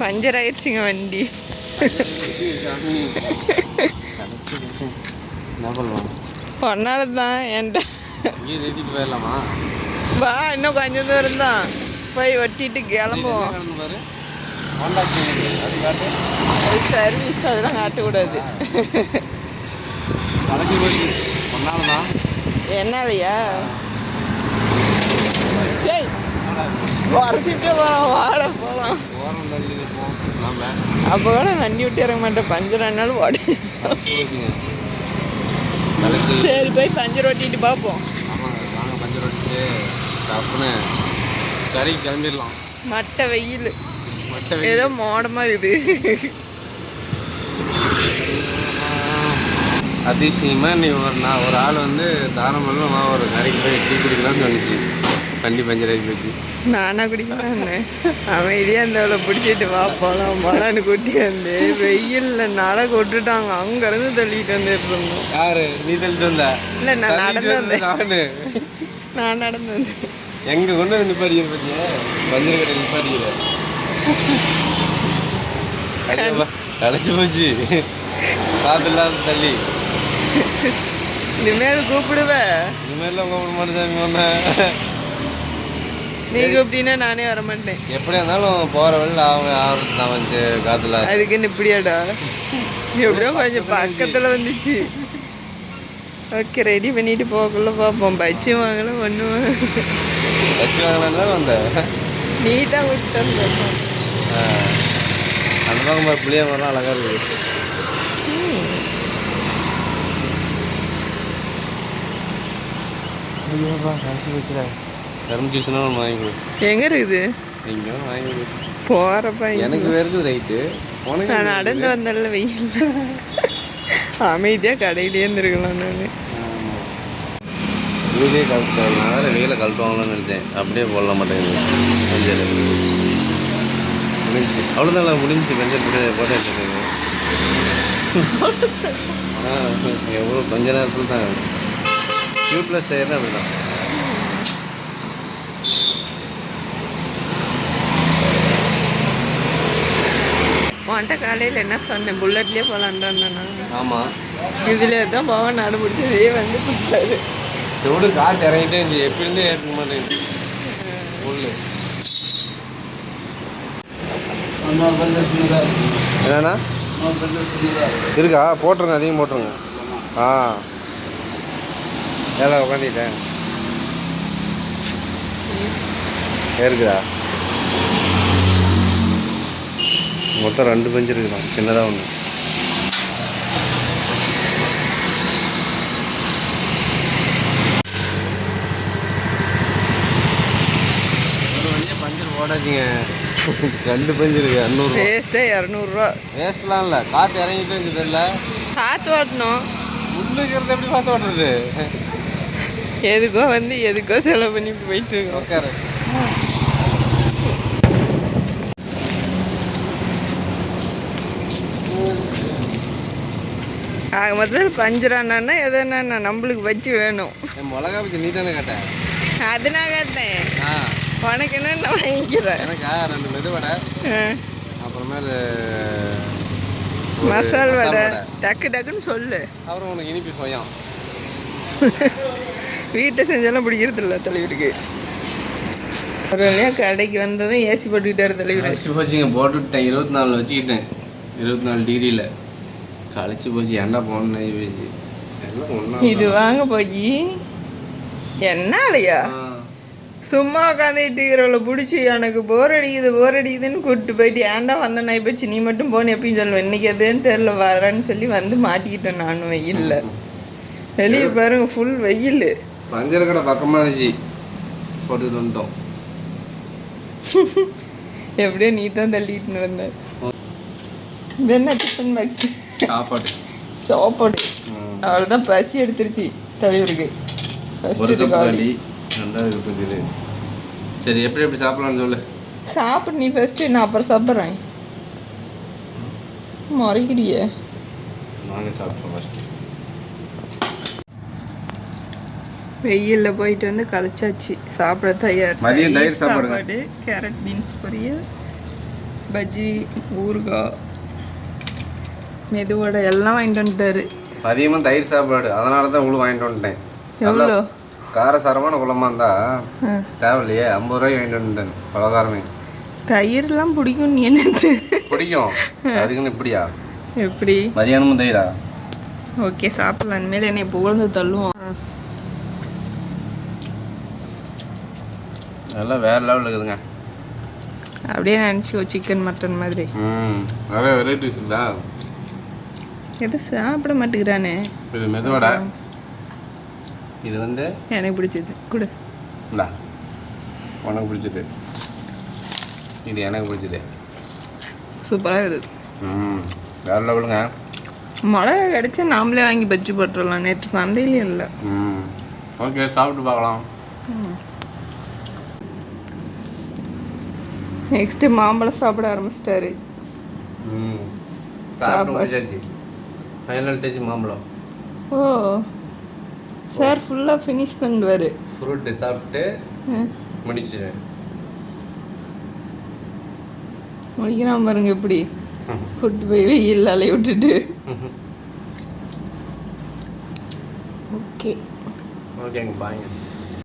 Puncture ஆயிடுச்சுங்க வண்டி. என்ன பண்ணலாம்? ஒன்னால தான் என்கிட்ட இங்கே நிறுத்திட்டு போயிடலாமா? வா, இன்னும் கொஞ்சம் தூரம் தான் போய் ஒட்டிட்டு கிளம்புவோம். பாரு அது சர்வீஸ், அதெல்லாம் காட்டக்கூடாது. கடைக்கு போய் ஒன்னால தான். என்னாலயா? ஏய், குறைச்சிட்டே போகலாம், வாட போகலாம். ஓரம் தள்ளி நிற்போம். அப்போ கூட தண்ணி விட்டு இறங்க மாட்டேன், பஞ்சர் ஆனாலும் ஓடு. சரி, போய் பஞ்சர் ஓட்டிட்டு பார்ப்போம். ஆமாங்க, வாங்க பஞ்சர் ஓட்டிட்டு டப்புன்னு கடைக்கு கிளம்பிடலாம். மட்டை வெயில் ஏதோ மோடமாக இருக்குது. அதிசயமாக நீ ஒரு ஆள் வந்து தாராளமாக ஒரு கடைக்கு போய் டீ குடிக்கலாம்னு சொன்னிச்சு. வண்டி பஞ்சர் ஆகி போச்சு. நானா குடிக்கலான்னு அமைதியாக அந்த பிடிச்சிட்டு வா போகலாம் போகலான்னு கூட்டி வந்து வெயிலில் நடை கொட்டுட்டாங்க. அங்கேருந்து தள்ளிட்டு வந்துட்டு இருந்தோம். யாரு நீ தள்ளிட்டு வந்த? இல்லை, நான் நடந்து வந்தேன். நான் நடந்து வந்தேன். எங்கே கொண்டு வந்து நிப்பாடிக்கிற பற்றியா? பஞ்சர் கடை நிப்பாடிக்கிற கடைச்சி போச்சு. பார்த்துலாம் தள்ளி இனிமேல் கூப்பிடுவேன். இனிமேலாம் கூப்பிட மாட்டேன். ஒன்று நீ கூப்பிட்டீங்கன்னா நானே வர மாட்டேன். எப்படியா இருந்தாலும் போகிற வழியில் அவங்க ஆரம்பிச்சு தான் வந்து காத்துல. அதுக்குன்னு இப்படியாடா? எப்படியோ கொஞ்சம் பக்கத்தில் வந்துச்சு. ஓகே, ரெடி பண்ணிட்டு போகக்குள்ள பார்ப்போம். பச்சு வாங்கலாம், ஒன்று பச்சு வாங்கலாம் தான் வந்த. நீ தான் விட்டு அந்த பக்கம் புளிய மரம் அழகாக இருக்குது. கரும்பு ஜூஸ்னா ஒன்று வாங்கி கொடு. எங்கே இருக்குது? எங்கேயோ வாங்கி கொடு. போகிறப்ப எனக்கு வேறு ரைட்டு. உனக்கு நான் நடந்து வந்தேன்ல வெயில். அமைதியாக கடையிலே இருந்துருக்கலாம். நான் வெயிலே கழுத்துட்டேன். நான் வேறு வெயிலை கழுத்துவாங்கன்னு நினச்சேன். அப்படியே போடலாம் மாட்டேங்குது பஞ்சர். முடிஞ்சு அவ்வளோதான், முடிஞ்சு பஞ்சர் போட்டே வச்சுருக்கேங்க. ஆனால் எவ்வளோ கொஞ்ச நேரத்தில் தான் டியூப்லெஸ் டயர்னா அப்படி தான். உன்ட்ட காலையில் என்ன சொன்னேன்? புல்லட்லேயே போகலான்டான். ஆமாம், இதில் தான் போவேன். நடு பிடிச்சதே வந்து பிடிச்சாரு. எவ்வளோ காற்று இறங்கிட்டே இருந்துச்சு. எப்படி இருந்தே ஏற்க மாட்டேங்குது. என்னண்ணா இருக்கா? போட்டுருங்க, அதிகம் போட்டுருங்க. ஆ, ஏதா உட்காந்துக்கிட்டேன் இருக்குதா? மொத்தம் 2 பஞ்சு இருக்குதான், சின்னதாக ஒன்று. பஞ்சர் போடாதீங்க. 2 பஞ்சு இருக்கு. 200 வேஸ்ட்டே 200 வேஸ்ட்லாம் இல்லை. காற்று இறங்கிட்டு இருந்துச்சு. தெரியல, காற்று ஓட்டணும். முன்னுக்கிறது எப்படி பார்த்து ஓட்டுறது? எதுக்கோ வந்து எதுக்கோ செலவு பண்ணிட்டு போயிட்டு இருக்கோம். உட்காரு. ஆக மொத்தத்தில் பஞ்சரானா எதுனா நம்மளுக்கு வச்சு வேணும். மிளகா பச்சி நீ தானே கேட்டேன்? அது நான் கேட்டேன். உனக்கு என்ன நான் வாங்கிக்கிறேன். எனக்கா 2 மெதுவடை, அப்புறமேல மசால் வடை. டக்கு டக்குன்னு சொல்லு. அப்புறம் உனக்கு இனிப்பு சொயம். வீட்டை செஞ்சாலும் பிடிக்கிறது இல்லை தலைவருக்கு. ஒரு வழியாக கடைக்கு வந்ததும் ஏசி போட்டுக்கிட்டாரு தலைவர். கழிச்சு போச்சுங்க. போட்டுவிட்டேன். 24 வச்சுக்கிட்டேன். 24 டிகிரியில் கழிச்சு போச்சு. என்ன போன இது வாங்க போய் என்னாலையா சும்மா உட்காந்துட்டு இருக்கிறவளை பிடிச்சி எனக்கு போர் அடிக்குதுன்னு கூப்பிட்டு போயிட்டு ஏன்டா வந்தேன் நான் போச்சு. நீ மட்டும் போன எப்பயும் சொல்லுவேன். இன்னைக்கு எதுன்னு தெரில வரேன்னு சொல்லி வந்து மாட்டிக்கிட்டேன் நான் வெயிலில். வெளியே பாருங்க, ஃபுல் வெயில். பஞ்சர் கடை பக்கமாக இருந்துச்சு, போட்டுட்டு வந்துட்டோம். எப்படியோ நீ தான் தள்ளிட்டு வந்த. இது என்ன டிஃபன் பாக்ஸ்? சாப்பாடு. அவ்வளோதான், பசி எடுத்துருச்சு தலைவருக்கு. சரி, எப்படி சாப்பிடலாம்னு சொல்லு. சாப்பிடு நீ ஃபர்ஸ்ட், நான் அப்புறம் சாப்பிட்றேன். முறைக்கிறிய நாங்கள் சாப்பிட்றோம் ஃபர்ஸ்ட். வெயிலில் போயிட்டு வந்து கழிச்சாச்சு. சாப்பிட தயார். மதியம் தயிர் சாப்பாடு, கேரட் பீன்ஸ் பொரியல், பஜ்ஜி ஊறுகாய் மெதுவடை எல்லாம் வாங்கிட்டு வந்துட்டாரு. அதிகமாக தயிர் சாப்பாடு, அதனால தான் இவ்வளோ வாங்கிட்டு வந்துட்டேன். எவ்வளோ காரசாரமான குழம்பா இருந்தா தேவையில்லையே, 50 ரூபாய்க்கு வாங்கிட்டு வந்துட்டேன் பலகாரமே. தயிர்லாம் பிடிக்கும். நீ என்னது பிடிக்கும் அதுக்குன்னு இப்படியா? எப்படி மதியானமும் தயிரா? ஓகே சாப்பிடலாம். இனிமேல் என்னை புகழ்ந்து தள்ளுவோம். அதெல்லாம் வேறு லெவலில் இருக்குதுங்க. அப்படியே நினச்சிக்கோ சிக்கன் மட்டன் மாதிரி. நிறைய வெரைட்டிஸ் இல்லா. எது சாப்பிட மாட்டேங்கிறானே. இது மெதுவடை, இது வந்து எனக்கு பிடிச்சது கொடு. இந்தா உனக்கு பிடிச்சது, இது எனக்கு பிடிச்சது. சூப்பராக இருக்குது. வேறு லெவலுங்க. மிளகா கிடச்சா நாமளே வாங்கி பஜ்ஜி போட்டுடலாம். நேற்று சந்தையிலையும் இல்லை. ஓகே சாப்பிட்டு பார்க்கலாம். நெக்ஸ்ட்டு மாம்பழம் சாப்பிட ஆரம்பிச்சிட்டாரு. சாப்பிட்டு முடிச்சாச்சு. ஃபைனல் டச் மாம்பழம். ஓ சார் ஃபுல்லாக ஃபினிஷ் பண்ணுவார். ஃப்ரூட்டு சாப்பிட்டு முடிச்சிடுவேன். முடிக்கிறான் பாருங்க எப்படி கூட்டு போய் வெயில் அலைய விட்டுட்டு. ஓகே ஓகேங்க பாய்ங்க.